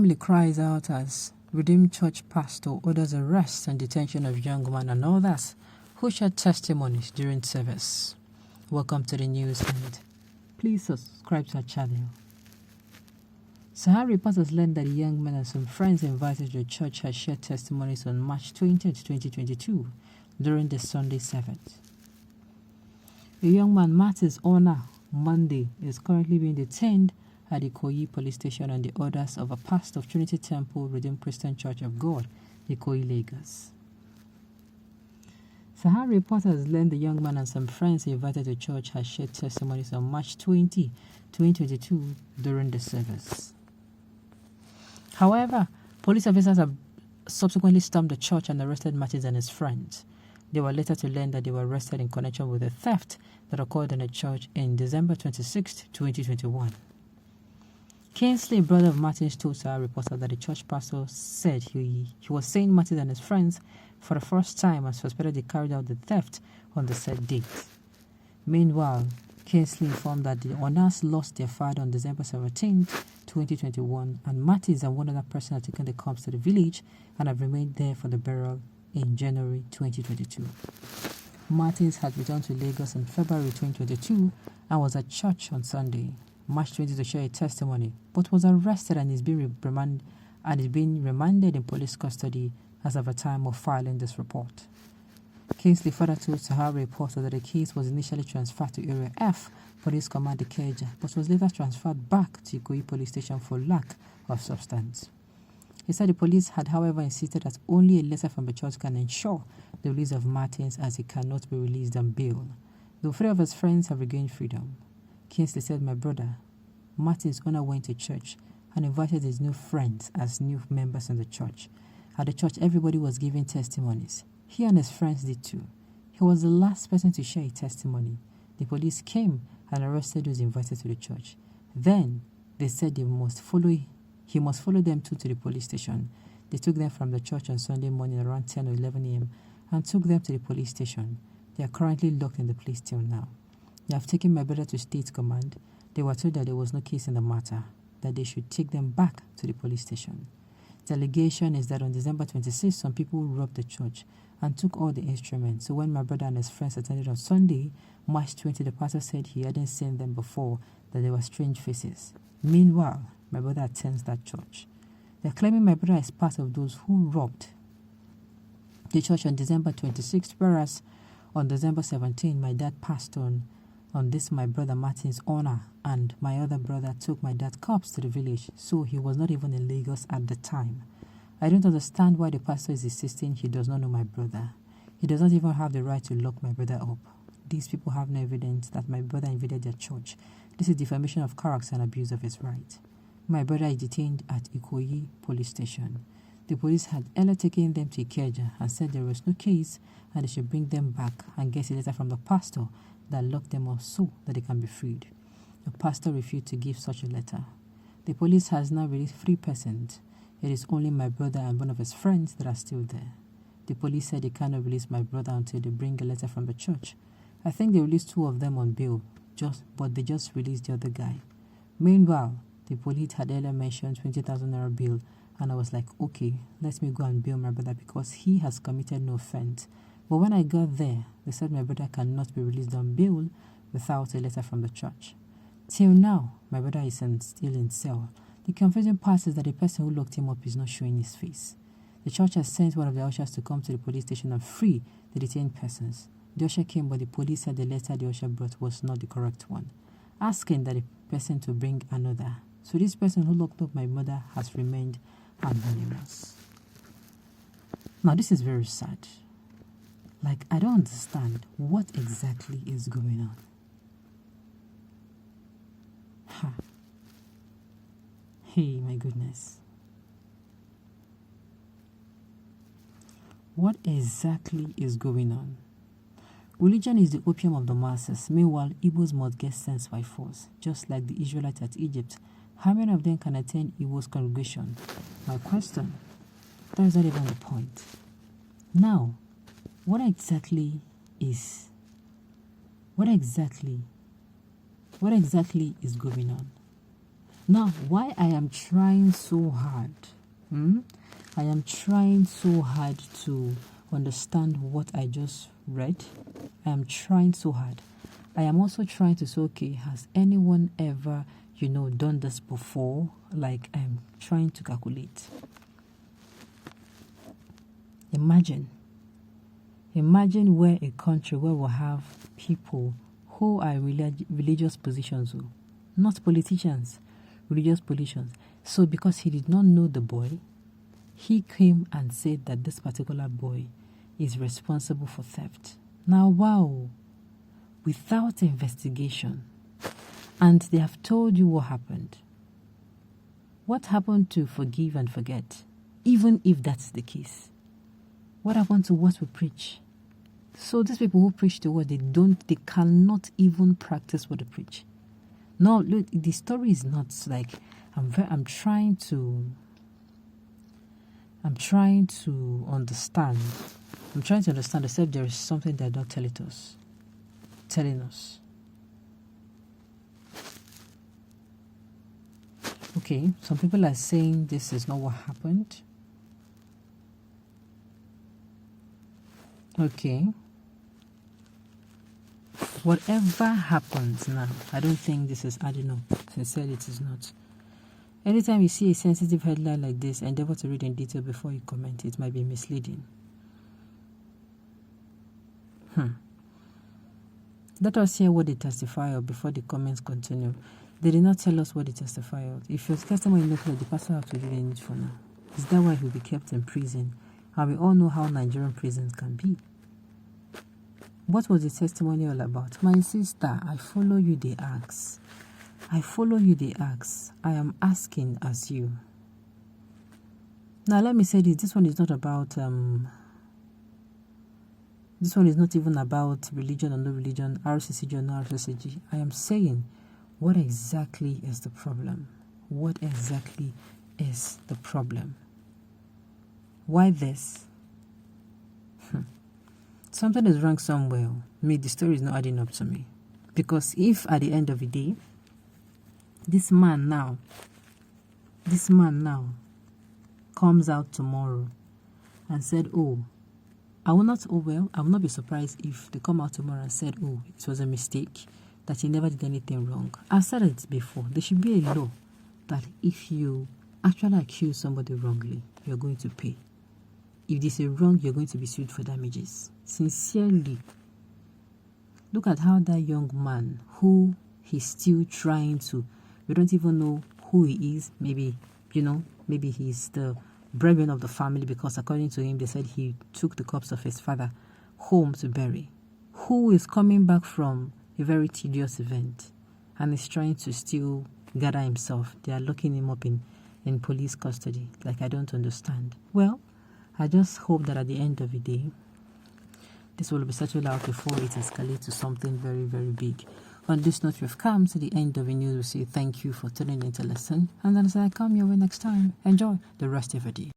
family cries out as Redeemed Church pastor orders arrest and detention of young man and others who shared testimonies during service. Welcome to the news and please subscribe to our channel. Sahara reporters learned that a young man and some friends invited to the church had shared testimonies on March 20, 2022 during the Sunday service. A young man, Martin's Honor Monday, is currently being detained at the Ikoyi police station on the orders of a pastor of Trinity Temple Redeemed Christian Church of God, Ikoyi, Lagos. Sahara reporters learned the young man and some friends invited to church had shared testimonies on March 20, 2022 during the service. However, police officers have subsequently stormed the church and arrested Martins and his friends. They were later to learn that they were arrested in connection with a theft that occurred in the church in December 26, 2021. Kingsley, brother of Martins, told Sahara reporter that the church pastor said he was seeing Martins and his friends for the first time and suspected they carried out the theft on the said date. Meanwhile, Kingsley informed that the owners lost their father on December 17, 2021, and Martins and one other person had taken the corpse to the village and have remained there for the burial in January 2022. Martins had returned to Lagos in February 2022 and was at church on Sunday, March 20, to share a testimony, but was arrested and is being remanded in police custody as of the time of filing this report. Kingsley further told Sahara reporter that the case was initially transferred to Area F Police Command Ikeja, but was later transferred back to Ikoyi police station for lack of substance. He said the police had, however, insisted that only a letter from the church can ensure the release of Martins, as he cannot be released on bail. Though 3 of his friends have regained freedom. Kingsley said, "My brother, Martins' owner, went to church and invited his new friends as new members in the church. At the church, everybody was giving testimonies. He and his friends did too. He was the last person to share a testimony. The police came and arrested those invited to the church. Then they said he must follow them to the police station. They took them from the church on Sunday morning around 10 or 11 a.m. and took them to the police station. They are currently locked in the place till now. They have taken my brother to state command. They were told that there was no case in the matter, that they should take them back to the police station. The allegation is that on December 26, some people robbed the church and took all the instruments. So when my brother and his friends attended on Sunday, March 20, the pastor said he hadn't seen them before, that they were strange faces. Meanwhile, my brother attends that church. They're claiming my brother is part of those who robbed the church on December 26th, whereas on December 17, my dad passed on this my brother Martin's honor, and my other brother took my dad's corpse to the village, so he was not even in Lagos at the time. I don't understand why the pastor is insisting he does not know my brother. He does not even have the right to lock my brother up. These people have no evidence that my brother invaded their church. This is defamation of character and abuse of his right. My brother is detained at Ikoyi police station. The police had earlier taken them to Ikeja and said there was no case and they should bring them back and get a letter from the pastor that locked them up so that they can be freed. The pastor refused to give such a letter. The police has now released 3 persons. It is only my brother and one of his friends that are still there. The police said they cannot release my brother until they bring a letter from the church. I think they released 2 of them on bail, but they just released the other guy. Meanwhile, the police had earlier mentioned 20,000 naira bail, and I was like, okay, let me go and bail my brother because he has committed no offense. But when I got there, they said my brother cannot be released on bail without a letter from the church. Till now, my brother is still in cell. The confusing part is that the person who locked him up is not showing his face. The church has sent one of the ushers to come to the police station and free the detained persons. The usher came, but the police said the letter the usher brought was not the correct one, asking that the person to bring another. So this person who locked up my mother has remained anonymous. Now this is very sad. Like, I don't understand what exactly is going on. Hey, my goodness. What exactly is going on? Religion is the opium of the masses. Meanwhile, Igbos must get sense by force, just like the Israelites at Egypt. How many of them can attend Igbo's congregation? My question. That is not even the point. Now, what exactly is going on? Now, why I am trying so hard, I am trying so hard to understand what I just read. I am trying so hard. I am also trying to say, okay, has anyone ever, done this before? Like, I'm trying to calculate. Imagine where a country where we have people who are religious positions, not politicians, religious positions. So because he did not know the boy, he came and said that this particular boy is responsible for theft. Now, wow, without investigation, and they have told you what happened. What happened to forgive and forget, even if that's the case? What happened to what we preach? So these people who preach the word, they cannot even practice what they preach. No, look, the story is not like I'm trying to understand. I'm trying to understand, except there is something they're not telling us. Okay, some people are saying this is not what happened. Okay. Whatever happens now, I don't think this is adding up. Sincerely, it is not. Anytime you see a sensitive headline like this, endeavor to read in detail before you comment. It might be misleading. Let us hear what they testify of before the comments continue. They did not tell us what they testify of. If your testimony is not clear, the pastor has to read it for now. Is that why he will be kept in prison? And we all know how Nigerian prisons can be. What was the testimony all about? My sister, I follow you, they ask. I am asking as you. Now let me say this. This one is not about this one is not even about religion or no religion, Rccg or no Rccg. I am saying, what exactly is the problem? What exactly is the problem? Why this? Something is wrong somewhere. The story is not adding up to me. Because if at the end of the day, this man now comes out tomorrow and said, I will not be surprised if they come out tomorrow and said, it was a mistake, that he never did anything wrong. I've said it before. There should be a law that if you actually accuse somebody wrongly, you're going to pay. If this is wrong, you're going to be sued for damages. Sincerely. Look at how that young man, who he's still trying to, we don't even know who he is. Maybe he's the breadwinner of the family, because according to him, they said he took the corpse of his father home to bury. Who is coming back from a very tedious event and is trying to still gather himself. They are locking him up in police custody. Like, I don't understand. Well, I just hope that at the end of the day, this will be settled out before it escalates to something very, very big. On this note, we've come to the end of the news. We say thank you for tuning in to listen. And then as I come your way next time, enjoy the rest of your day.